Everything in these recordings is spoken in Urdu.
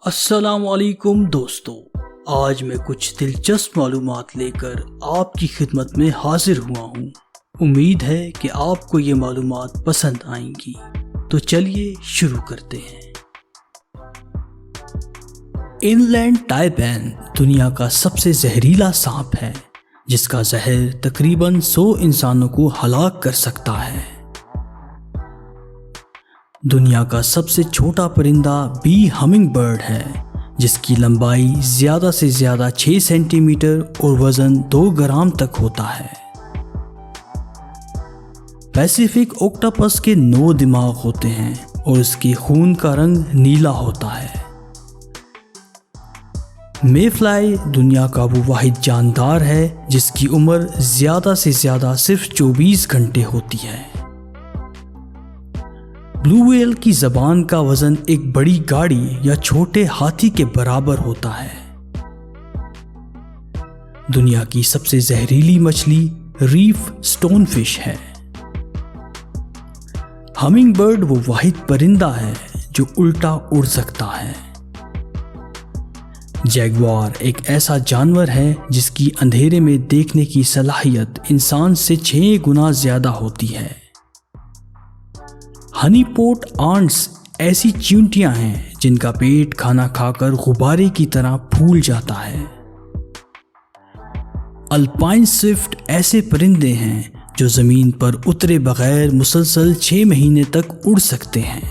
السلام علیکم دوستو، آج میں کچھ دلچسپ معلومات لے کر آپ کی خدمت میں حاضر ہوا ہوں۔ امید ہے کہ آپ کو یہ معلومات پسند آئیں گی، تو چلیے شروع کرتے ہیں۔ ان لینڈ ٹائپین دنیا کا سب سے زہریلا سانپ ہے، جس کا زہر تقریباً 100 انسانوں کو ہلاک کر سکتا ہے۔ دنیا کا سب سے چھوٹا پرندہ بی ہمنگ برڈ ہے، جس کی لمبائی زیادہ سے زیادہ 6 سینٹی میٹر اور وزن 2 گرام تک ہوتا ہے۔ پیسیفک اوکٹوپس کے 9 دماغ ہوتے ہیں اور اس کے خون کا رنگ نیلا ہوتا ہے۔ مے فلائی دنیا کا وہ واحد جاندار ہے جس کی عمر زیادہ سے زیادہ صرف 24 گھنٹے ہوتی ہے۔ بلو ویل کی زبان کا وزن ایک بڑی گاڑی یا چھوٹے ہاتھی کے برابر ہوتا ہے۔ دنیا کی سب سے زہریلی مچھلی ریف سٹون فش ہے۔ ہمنگ برڈ وہ واحد پرندہ ہے جو الٹا اڑ سکتا ہے۔ جیگوار ایک ایسا جانور ہے جس کی اندھیرے میں دیکھنے کی صلاحیت انسان سے 6 گنا زیادہ ہوتی ہے۔ ہنی پوٹ آنٹس ایسی چیونٹیاں ہیں جن کا پیٹ کھانا کھا کر غبارے کی طرح پھول جاتا ہے۔ الپائن سوئفٹ ایسے پرندے ہیں جو زمین پر اترے بغیر مسلسل 6 مہینے تک اڑ سکتے ہیں۔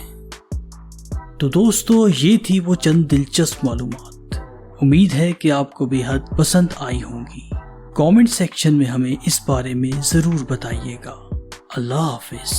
تو دوستو، یہ تھی وہ چند دلچسپ معلومات۔ امید ہے کہ آپ کو بے حد پسند آئی ہوں گی۔ کامنٹ سیکشن میں ہمیں اس بارے میں ضرور بتائیے گا۔ اللہ حافظ۔